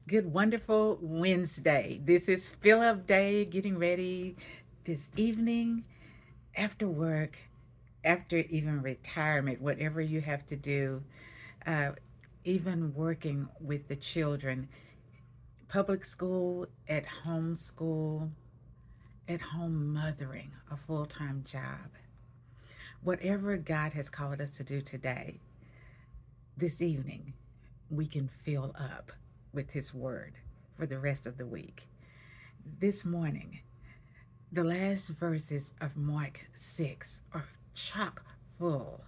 Good, wonderful Wednesday. This is fill up day, getting ready this evening after work, after even retirement, whatever you have to do, uh, even working with the children, public school, at home mothering, a full time job. Whatever God has called us to do today, this evening, we can fill up with His Word for the rest of the week. This morning, the last verses of Mark 6 are chock full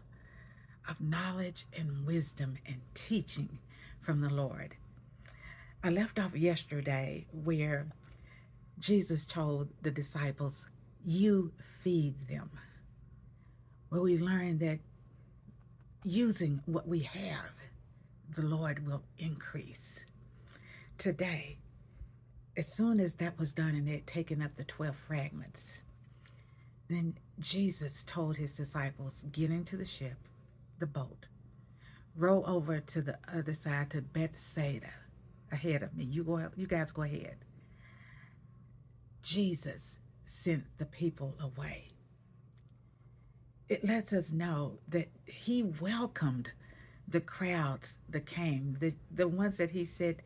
of knowledge and wisdom and teaching from the Lord. I left off yesterday where Jesus told the disciples, "You feed them." Where we learned that using what we have, the Lord will increase. Today, as soon as that was done and they had taken up the 12 fragments, then Jesus told his disciples, "Get into the ship, the boat, row over to the other side to Bethsaida ahead of me. You guys go ahead." Jesus sent the people away. It lets us know that he welcomed the crowds that came, the ones that he said,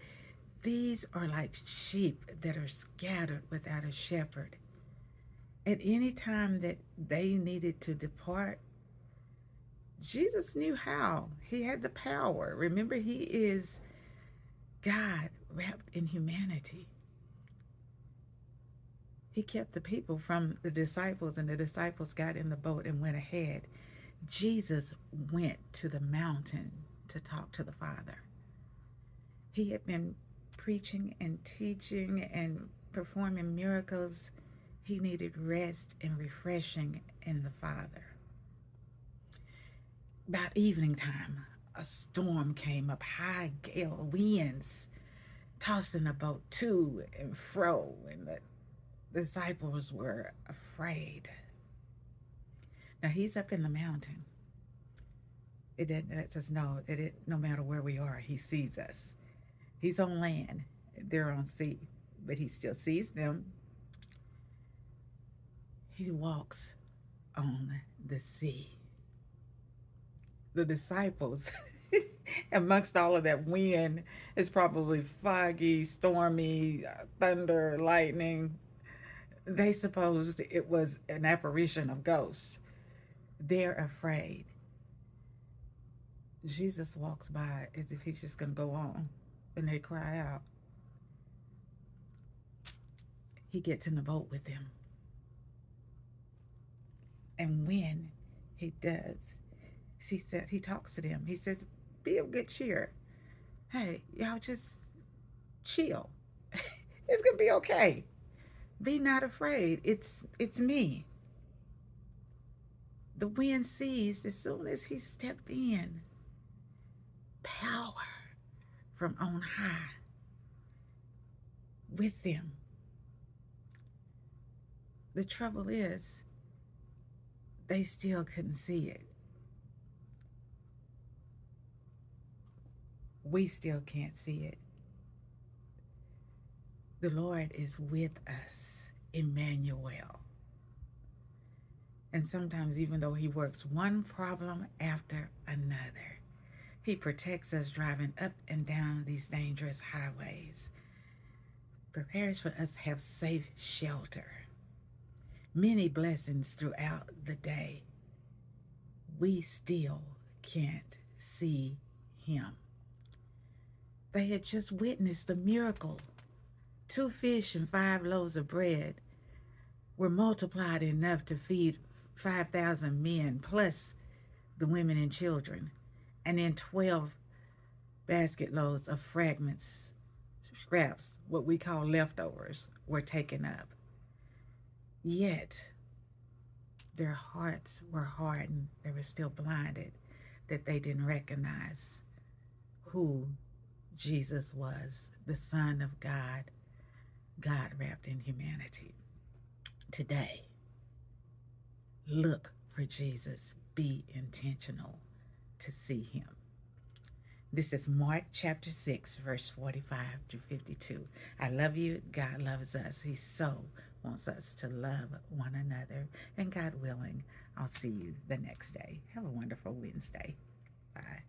"These are like sheep that are scattered without a shepherd." At any time that they needed to depart, Jesus knew how. He had the power. Remember, he is God wrapped in humanity. He kept the people from the disciples, and the disciples got in the boat and went ahead. Jesus went to the mountain to talk to the Father. He had been preaching and teaching and performing miracles. He needed rest and refreshing in the Father. About evening time, a storm came up, high gale winds tossing the boat to and fro, and the disciples were afraid. Now he's up in the mountain. It says no, no matter where we are, he sees us. He's on land, they're on sea, but he still sees them. He walks on the sea. The disciples, amongst all of that wind, it's probably foggy, stormy, thunder, lightning. They supposed it was an apparition of ghosts. They're afraid. Jesus walks by as if he's just going to go on, and they cry out. He gets in the boat with them. And when he does, he talks to them. He says, "Be of good cheer. Hey, y'all just chill. It's gonna be okay. Be not afraid. It's me." The wind ceased as soon as he stepped in. Power from on high with them. The trouble is, they still couldn't see it. We still can't see it. The Lord is with us, Emmanuel. And sometimes, even though he works one problem after another, he protects us driving up and down these dangerous highways, prepares for us to have safe shelter, many blessings throughout the day. We still can't see him. They had just witnessed the miracle. 2 fish and 5 loaves of bread were multiplied enough to feed 5,000 men, plus the women and children. And then 12 basket loads of fragments, scraps, what we call leftovers, were taken up. Yet their hearts were hardened. They were still blinded, that they didn't recognize who Jesus was, the Son of God, God wrapped in humanity. Today, look for Jesus. Be intentional to see him. This is Mark chapter 6, verse 45 through 52. I love you. God loves us. He so wants us to love one another. And God willing, I'll see you the next day. Have a wonderful Wednesday. Bye.